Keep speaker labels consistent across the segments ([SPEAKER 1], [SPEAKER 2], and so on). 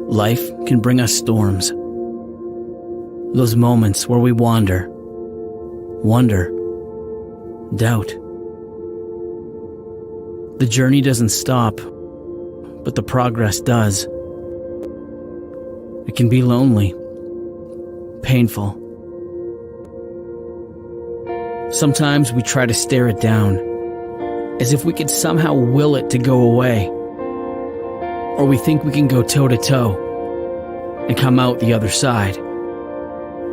[SPEAKER 1] Life can bring us storms. Those moments where we wander, wonder, doubt. The journey doesn't stop, but the progress does. It can be lonely, painful. Sometimes we try to stare it down, as if we could somehow will it to go away. Or we think we can go toe-to-toe and come out the other side,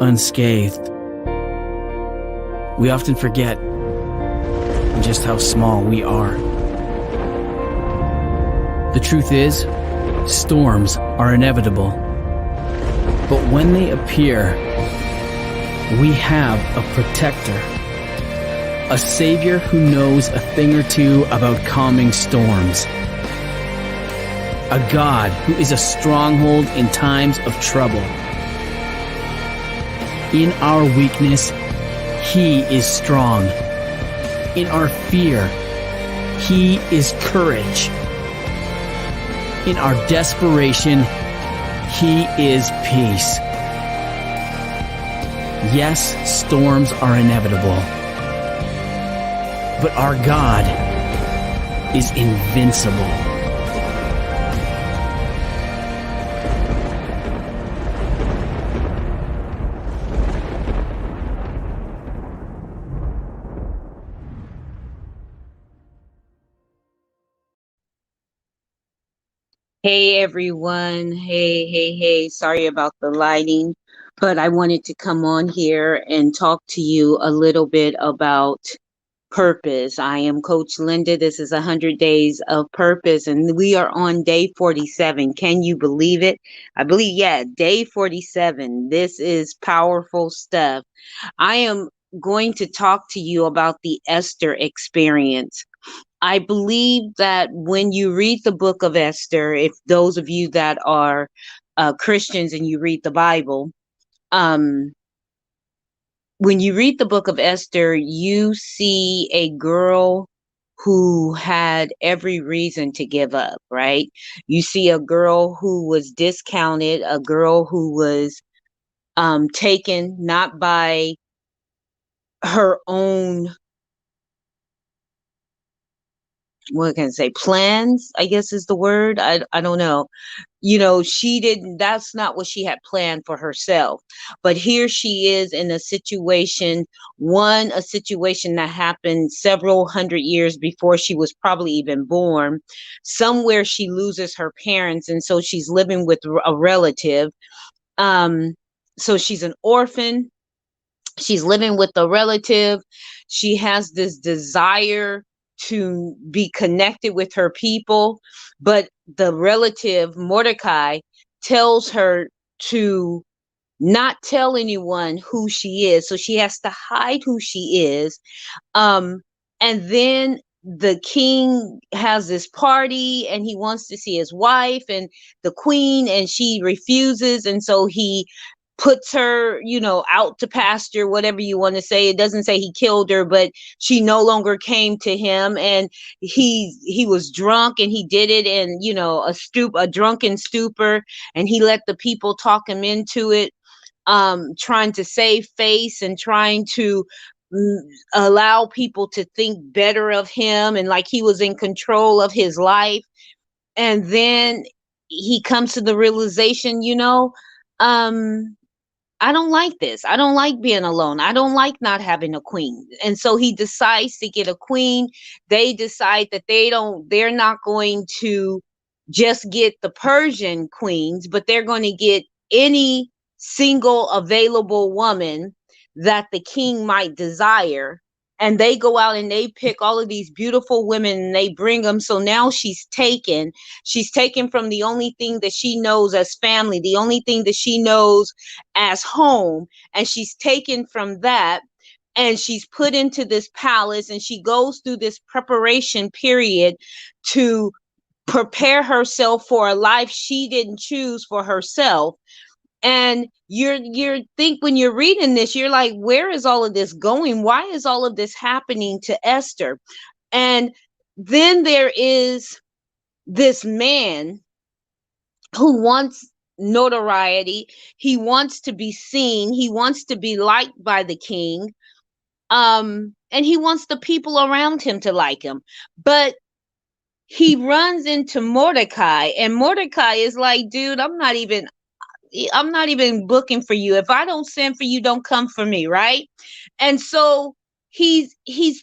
[SPEAKER 1] unscathed. We often forget just how small we are. The truth is, storms are inevitable. But when they appear, we have a protector, a savior who knows a thing or two about calming storms. A God who is a stronghold in times of trouble. In our weakness, He is strong. In our fear, He is courage. In our desperation, He is peace. Yes, storms are inevitable. But our God is invincible.
[SPEAKER 2] Hey everyone. Hey. Sorry about the lighting, but I wanted to come on here and talk to you a little bit about purpose. I am Coach Linda. This is 100 Days of Purpose, and we are on day 47. Can you believe it? I believe, day 47. This is powerful stuff. I am going to talk to you about the Esther Experience. I believe that when you read the book of Esther, if those of you that are Christians and you read the Bible, when you read the book of Esther, you see a girl who had every reason to give up, right? You see a girl who was discounted, a girl who was taken not by her own, what can I say, plans, I guess is the word. I don't know. She didn't, that's not what she had planned for herself. But here she is in a situation, a situation that happened several hundred years before she was probably even born. Somewhere she loses her parents, and so she's living with a relative. So she's an orphan. She's living with a relative. She has this desire to be connected with her people, but the relative, Mordecai, tells her to not tell anyone who she is. So she has to hide who she is. And then the king has this party and he wants to see his wife and the queen, and she refuses. And so he puts her, out to pasture, whatever you want to say. It doesn't say he killed her, but she no longer came to him, and he was drunk and he did it in, a drunken stupor, and he let the people talk him into it, trying to save face and trying to allow people to think better of him, and like he was in control of his life. And then he comes to the realization, I don't like this. I don't like being alone. I don't like not having a queen. And so he decides to get a queen. They decide that they're not going to just get the Persian queens, but they're going to get any single available woman that the king might desire. And they go out and they pick all of these beautiful women and they bring them. So now she's taken from the only thing that she knows as family, the only thing that she knows as home. And she's taken from that, and she's put into this palace, and she goes through this preparation period to prepare herself for a life she didn't choose for herself. And you're think when you're reading this, you're like, where is all of this going? Why is all of this happening to Esther? And then there is this man who wants notoriety. He wants to be seen. He wants to be liked by the king. And he wants the people around him to like him. But he runs into Mordecai, and Mordecai is like, dude, I'm not even booking for you. If I don't send for you, don't come for me, right? And so he's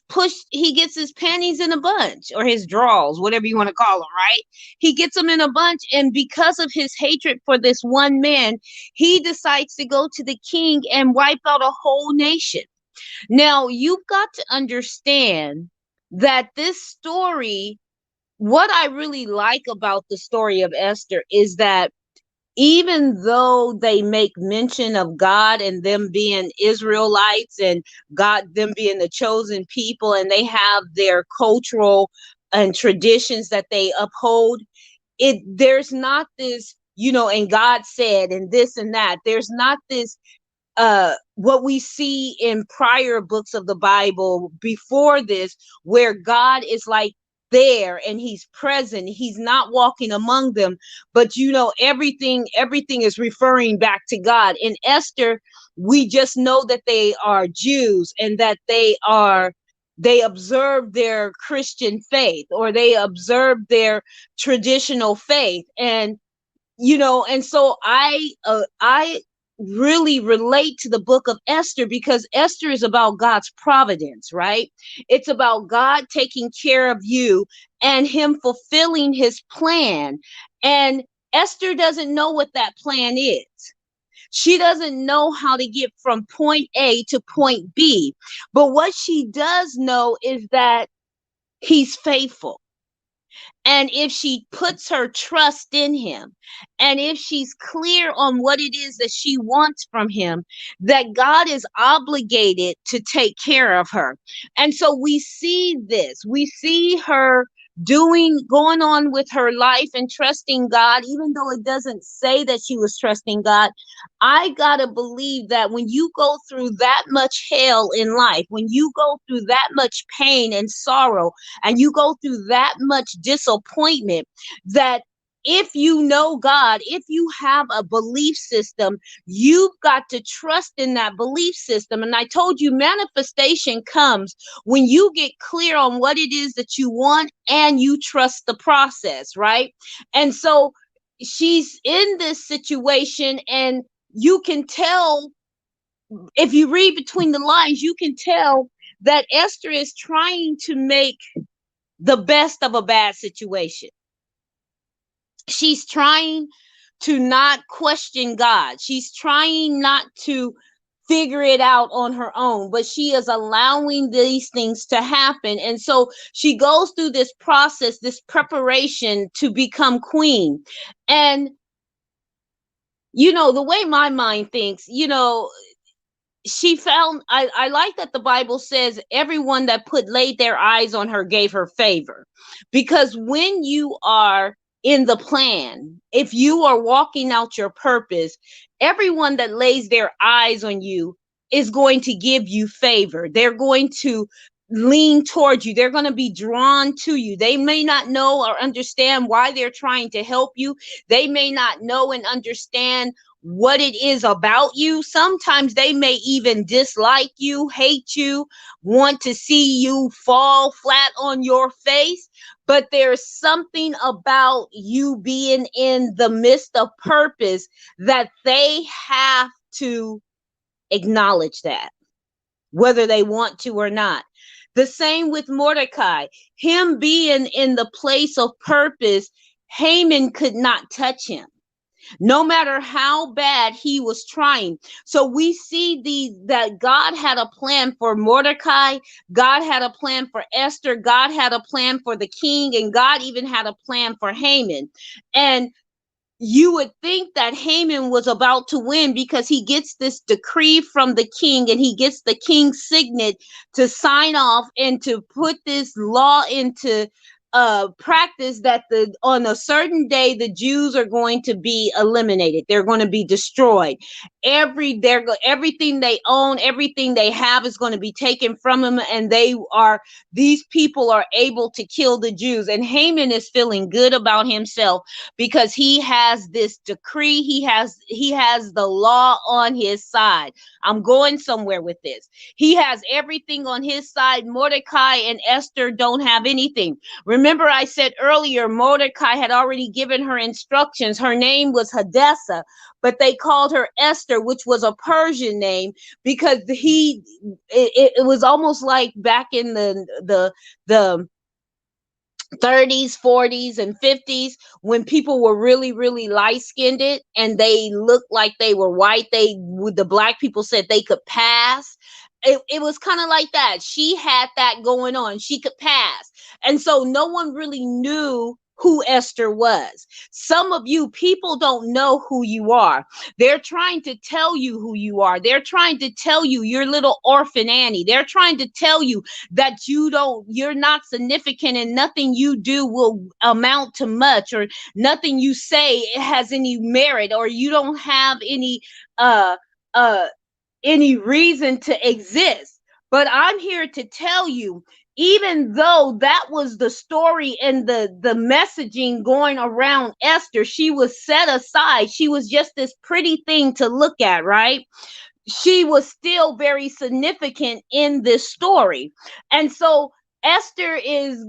[SPEAKER 2] pushed, he gets his panties in a bunch, or his draws, whatever you want to call them, right? He gets them in a bunch, and because of his hatred for this one man, he decides to go to the king and wipe out a whole nation. Now, you've got to understand that this story, what I really like about the story of Esther is that even though they make mention of God and them being Israelites and God, them being the chosen people, and they have their cultural and traditions that they uphold, there's not this, and God said, and this and that. There's not this what we see in prior books of the Bible before this, where God is like there and he's present. He's not walking among them, but everything is referring back to God. In Esther, we just know that they are Jews, and that they observe their Christian faith, or they observe their traditional faith. And so I really relate to the book of Esther, because Esther is about God's providence, right? It's about God taking care of you and him fulfilling his plan. And Esther doesn't know what that plan is. She doesn't know how to get from point A to point B. But what she does know is that he's faithful. And if she puts her trust in him, and if she's clear on what it is that she wants from him, that God is obligated to take care of her. And so we see this. We see her going on with her life and trusting God, even though it doesn't say that she was trusting God. I gotta believe that when you go through that much hell in life, when you go through that much pain and sorrow, and you go through that much disappointment, that if you know God, if you have a belief system, you've got to trust in that belief system. And I told you, manifestation comes when you get clear on what it is that you want and you trust the process, right? And so she's in this situation, and you can tell, if you read between the lines, you can tell that Esther is trying to make the best of a bad situation. She's trying to not question God. She's trying not to figure it out on her own, but she is allowing these things to happen. And so she goes through this process, this preparation to become queen. And, the way my mind thinks, she found, I like that the Bible says everyone that laid their eyes on her gave her favor. Because when you are in the plan, if you are walking out your purpose, everyone that lays their eyes on you is going to give you favor. They're going to lean towards you. They're going to be drawn to you. They may not know or understand why they're trying to help you. They may not know and understand what it is about you. Sometimes they may even dislike you, hate you, want to see you fall flat on your face. But there's something about you being in the midst of purpose that they have to acknowledge that, whether they want to or not. The same with Mordecai. Him being in the place of purpose, Haman could not touch him, no matter how bad he was trying. So we see that God had a plan for Mordecai, God had a plan for Esther, God had a plan for the king, and God even had a plan for Haman. And you would think that Haman was about to win, because he gets this decree from the king, and he gets the king's signet to sign off and to put this law into practice that on a certain day the Jews are going to be eliminated. They're going to be destroyed. Everything they own, everything they have is going to be taken from them, and these people are able to kill the Jews. And Haman is feeling good about himself because he has this decree. He has the law on his side. I'm going somewhere with this. He has everything on his side. Mordecai and Esther don't have anything. Remember, I said earlier, Mordecai had already given her instructions. Her name was Hadassah, but they called her Esther, which was a Persian name, because it was almost like back in the 30s, 40s, and 50s, when people were really, really light-skinned and they looked like they were white. The black people said they could pass. It was kind of like that. She had that going on. She could pass. And so no one really knew who Esther was. Some of you people don't know who you are. They're trying to tell you who you are. They're trying to tell you you're little orphan Annie. They're trying to tell you that you're not significant, and nothing you do will amount to much, or nothing you say has any merit, or you don't have uh uh any reason to exist. But I'm here to tell you, even though that was the story and the messaging going around Esther, she was set aside. She was just this pretty thing to look at, right? She was still very significant in this story. And so Esther is,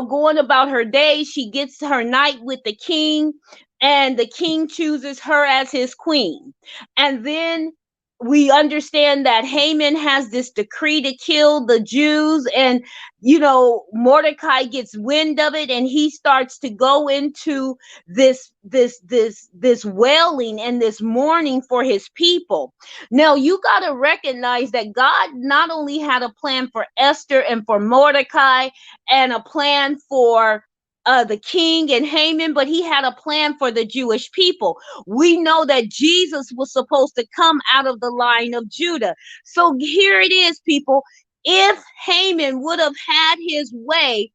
[SPEAKER 2] going about her day. She gets her night with the king, and the king chooses her as his queen. And then we understand that Haman has this decree to kill the Jews, and Mordecai gets wind of it, and he starts to go into this wailing and this mourning for his people. Now, you got to recognize that God not only had a plan for Esther and for Mordecai, and a plan for the king and Haman, but he had a plan for the Jewish people. We know that Jesus was supposed to come out of the line of Judah. So here it is, people. If Haman would have had his way,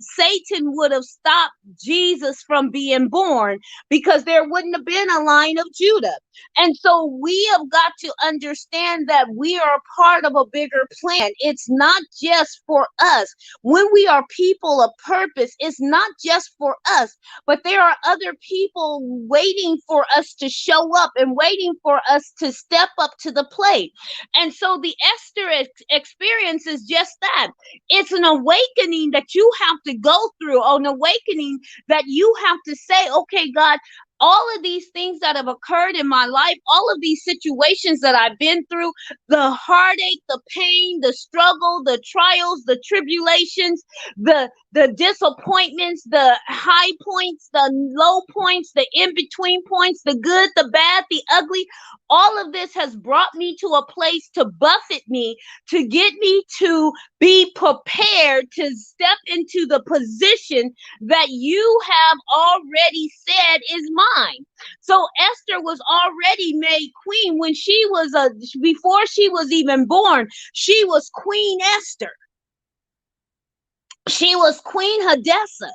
[SPEAKER 2] Satan would have stopped Jesus from being born, because there wouldn't have been a line of Judah. And so we have got to understand that we are a part of a bigger plan. It's not just for us. When we are people of purpose, it's not just for us, but there are other people waiting for us to show up and waiting for us to step up to the plate. And so the Esther experience is just that. It's an awakening that you have to go through, an awakening that you have to say, okay, God, all of these things that have occurred in my life, all of these situations that I've been through, the heartache, the pain, the struggle, the trials, the tribulations, the disappointments, the high points, the low points, the in-between points, the good, the bad, the ugly, all of this has brought me to a place to buffet me, to get me to be prepared to step into the position that you have already said is mine. So Esther was already made queen when before she was even born. She was Queen Esther. She was Queen Hadassah.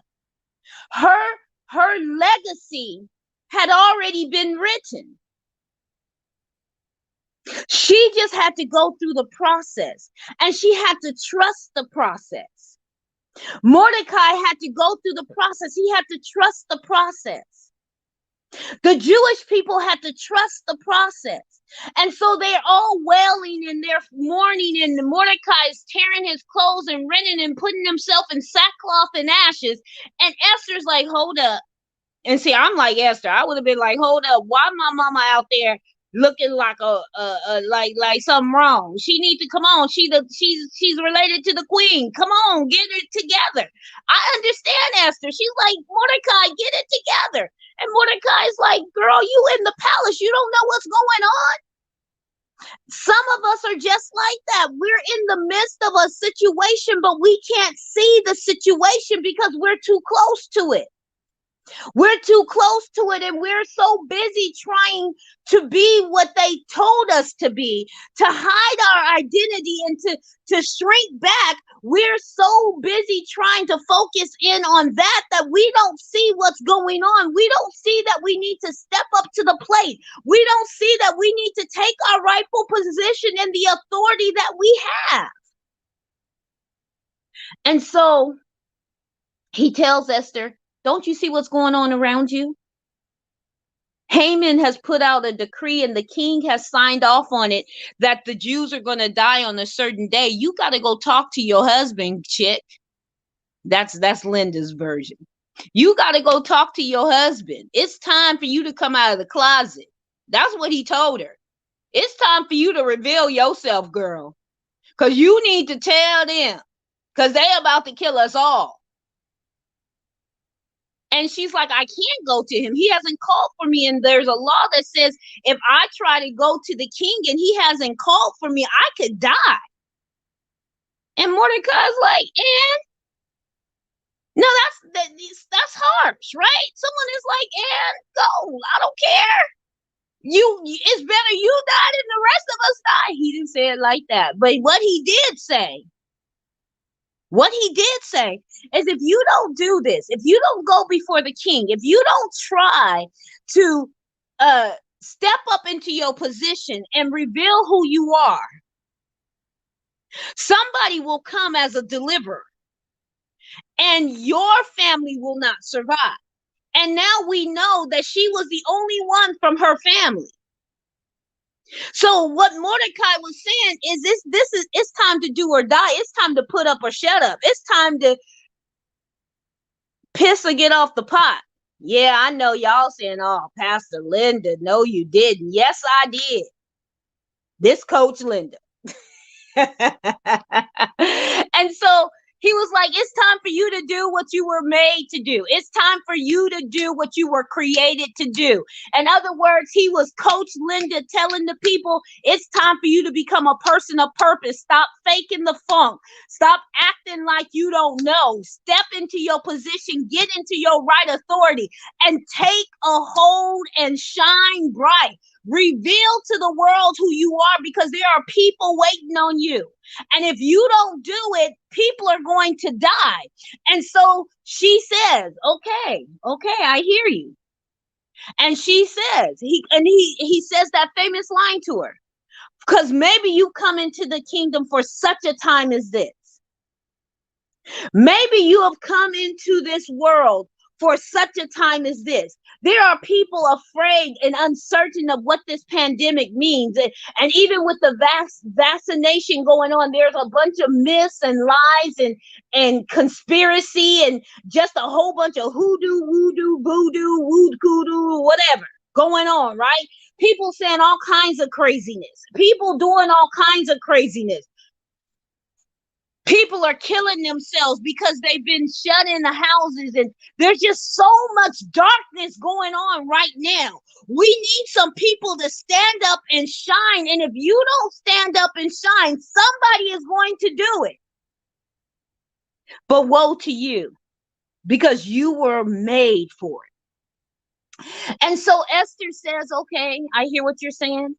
[SPEAKER 2] Her legacy had already been written. She just had to go through the process, and she had to trust the process. Mordecai had to go through the process. He had to trust the process. The Jewish people had to trust the process. And so they're all wailing and they're mourning, and Mordecai is tearing his clothes and rending and putting himself in sackcloth and ashes. And Esther's like, hold up. And see, I'm like Esther. I would have been like, hold up. Why my mama out there looking like like something wrong? She needs to come on. She's related to the queen. Come on, get it together. I understand Esther. She's like, Mordecai, get it together. And Mordecai's like, girl, you in the palace. You don't know what's going on. Some of us are just like that. We're in the midst of a situation, but we can't see the situation because we're too close to it. We're too close to it, and we're so busy trying to be what they told us to be, to hide our identity and to shrink back. We're so busy trying to focus in on that we don't see what's going on. We don't see that we need to step up to the plate. We don't see that we need to take our rightful position in the authority that we have. And so he tells Esther, don't you see what's going on around you? Haman has put out a decree and the king has signed off on it that the Jews are going to die on a certain day. You got to go talk to your husband, chick. That's Linda's version. You got to go talk to your husband. It's time for you to come out of the closet. That's what he told her. It's time for you to reveal yourself, girl, because you need to tell them, because they about to kill us all. And she's like, I can't go to him. He hasn't called for me. And there's a law that says if I try to go to the king and he hasn't called for me, I could die. And Mordecai's like, and no, that's harsh, right? Someone is like, and go, I don't care. It's better you die than the rest of us die. He didn't say it like that. But what he did say is if you don't do this, if you don't go before the king, if you don't try to step up into your position and reveal who you are, somebody will come as a deliverer and your family will not survive. And now we know that she was the only one from her family. So what Mordecai was saying is it's time to do or die. It's time to put up or shut up. It's time to piss or get off the pot. Yeah, I know y'all saying, oh, Pastor Linda, no, you didn't. Yes, I did. This Coach Linda. And so he was like, it's time for you to do what you were made to do. It's time for you to do what you were created to do. In other words, he was Coach Linda telling the people, it's time for you to become a person of purpose. Stop faking the funk. Stop acting like you don't know. Step into your position, get into your right authority, and take a hold and shine bright. Reveal to the world who you are, because there are people waiting on you. And if you don't do it, people are going to die. And so she says, okay, I hear you. And she says, he says that famous line to her, because maybe you come into the kingdom for such a time as this. Maybe you have come into this world for such a time as this. There are people afraid and uncertain of what this pandemic means. And even with the vaccination going on, there's a bunch of myths and lies and conspiracy and just a whole bunch of hoodoo, voodoo, wood kudu, whatever going on, right? People saying all kinds of craziness. People doing all kinds of craziness. People are killing themselves because they've been shut in the houses, and there's just so much darkness going on right now. We need some people to stand up and shine. And if you don't stand up and shine, somebody is going to do it. But woe to you, because you were made for it. And so Esther says, okay, I hear what you're saying.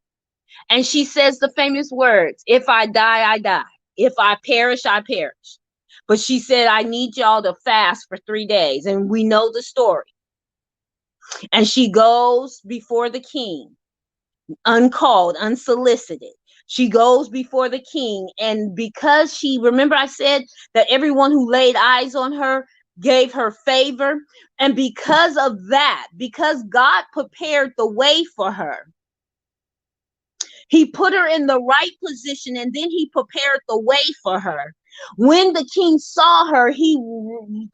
[SPEAKER 2] And she says the famous words, if I die, I die. If I perish, I perish. But she said, I need y'all to fast for 3 days. And we know the story. And she goes before the king, uncalled, unsolicited. She goes before the king. And because remember I said that everyone who laid eyes on her gave her favor. And because of that, because God prepared the way for her, he put her in the right position, and then he prepared the way for her. When the king saw her, he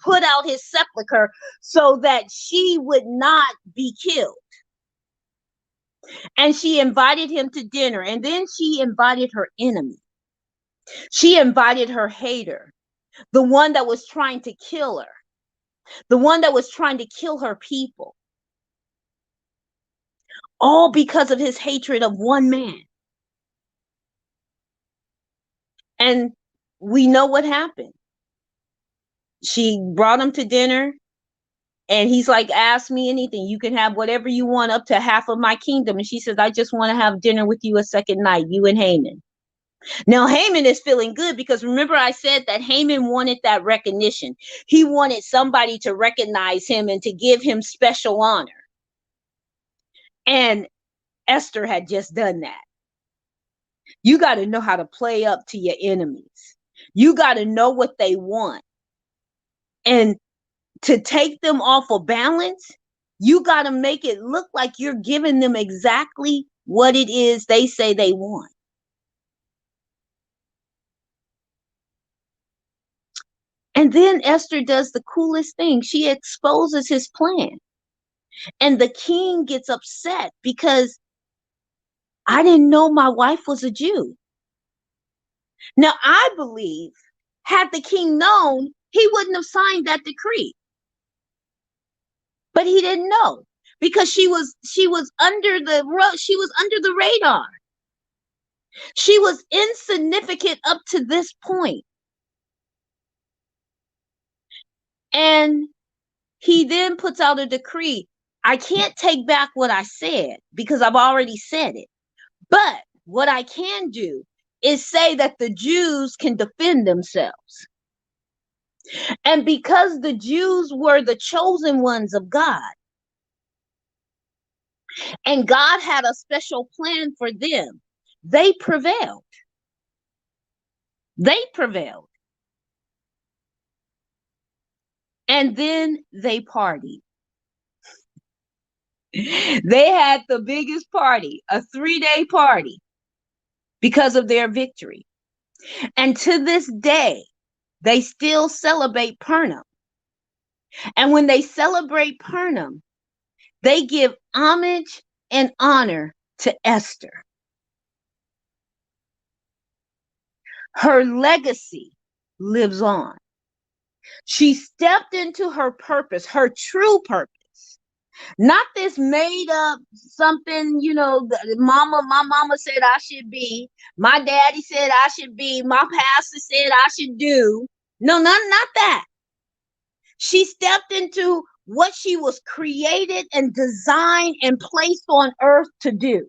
[SPEAKER 2] put out his sepulcher so that she would not be killed. And she invited him to dinner, and then she invited her enemy. She invited her hater, the one that was trying to kill her, the one that was trying to kill her people. All because of his hatred of one man. And we know what happened. She brought him to dinner, And he's like, ask me anything. You can have whatever you want, up to half of my kingdom. And she says, I just want to have dinner with you a second night, you and Haman. Now, Haman is feeling good because remember I said that Haman wanted that recognition. He wanted somebody to recognize him and to give him special honor. And Esther had just done that. You got to know how to play up to your enemies. You got to know what they want. And to take them off of balance, you got to make it look like you're giving them exactly what it is they say they want. And then Esther does the coolest thing. She exposes his plan. And the king gets upset because I didn't know my wife was a Jew. Now, I believe had the king known, he wouldn't have signed that decree. But he didn't know because she was under the radar. She was insignificant up to this point. And he then puts out a decree. I can't take back what I said because I've already said it. But what I can do is say that the Jews can defend themselves. And because the Jews were the chosen ones of God, and God had a special plan for them, they prevailed. They prevailed. And then they partied. They had the biggest party, a 3-day party, because of their victory. And to this day, they still celebrate Purim. And when they celebrate Purim, they give homage and honor to Esther. Her legacy lives on. She stepped into her purpose, her true purpose. Not this made up something, my mama said I should be, my daddy said I should be, my pastor said I should do. No, not that. She stepped into what she was created and designed and placed on earth to do.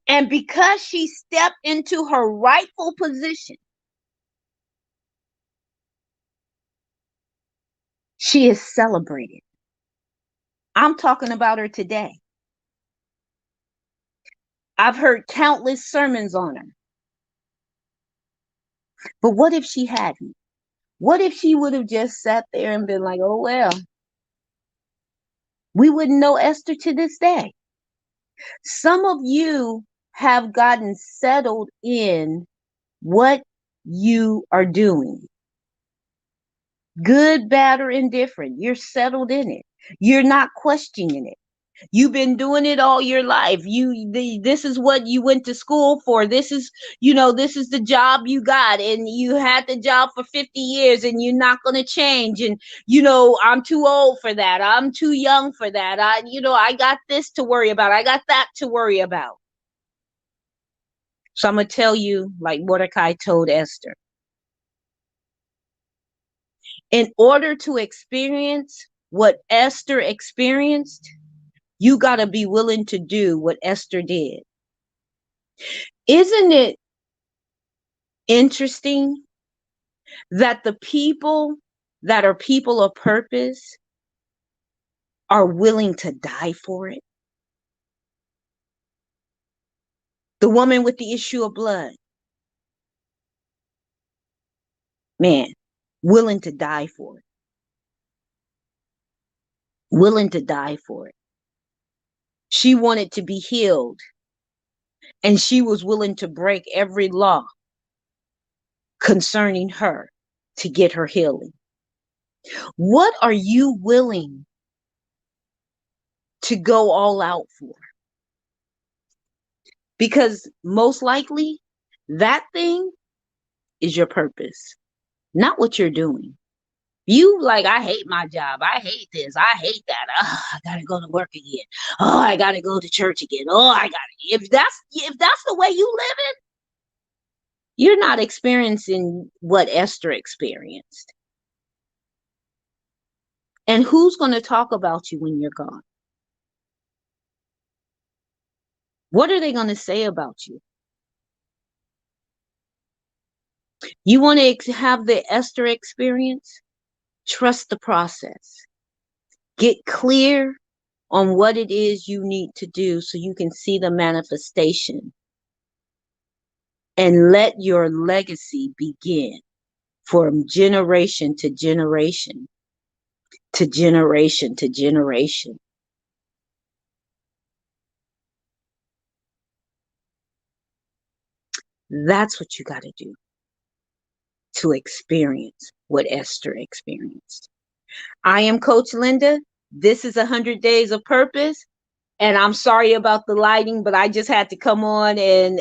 [SPEAKER 2] And because she stepped into her rightful position, she is celebrated. I'm talking about her today. I've heard countless sermons on her. But what if she hadn't? What if she would have just sat there and been like, oh, well, we wouldn't know Esther to this day. Some of you have gotten settled in what you are doing. Good, bad, or indifferent. You're settled in it. You're not questioning it. You've been doing it all your life. This is what you went to school for. This is the job you got, and you had the job for 50 years and you're not going to change. And, I'm too old for that. I'm too young for that. I got this to worry about. I got that to worry about. So I'm going to tell you, like Mordecai told Esther, in order to experience what Esther experienced, you got to be willing to do what Esther did. Isn't it interesting that the people that are people of purpose are willing to die for it? The woman with the issue of blood, man, willing to die for it. Willing to die for it. She wanted to be healed, and she was willing to break every law concerning her to get her healing. What are you willing to go all out for? Because most likely that thing is your purpose, not what you're doing. You like, I hate my job. I hate this. I hate that. Oh, I gotta go to work again. Oh, I gotta go to church again. Oh, I gotta. If that's the way you live it, You're not experiencing what Esther experienced. And who's going to talk about you when you're gone? What are they going to say about you? You want to have the Esther experience? Trust the process. Get clear on what it is you need to do so you can see the manifestation. And let your legacy begin from generation to generation to generation to generation. That's what you got to do to experience what Esther experienced. I am Coach Linda. This is 100 Days of Purpose. And I'm sorry about the lighting, but I just had to come on and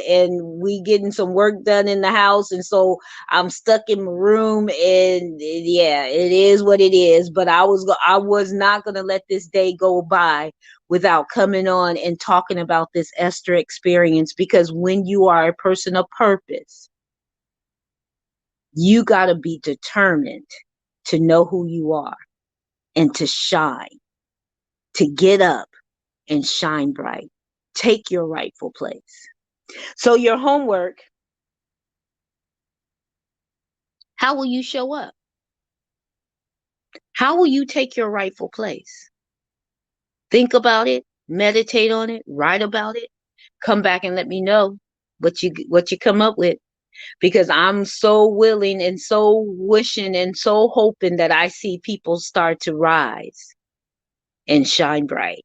[SPEAKER 2] we getting some work done in the house. And so I'm stuck in my room, and yeah, it is what it is. But I was not going to let this day go by without coming on and talking about this Esther experience, because when you are a person of purpose, you got to be determined to know who you are and to shine, to get up and shine bright. Take your rightful place. So your homework, how will you show up? How will you take your rightful place? Think about it, meditate on it, write about it, come back and let me know what you come up with, because I'm so willing and so wishing and so hoping that I see people start to rise and shine bright.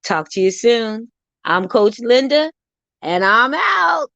[SPEAKER 2] Talk to you soon. I'm Coach Linda, and I'm out.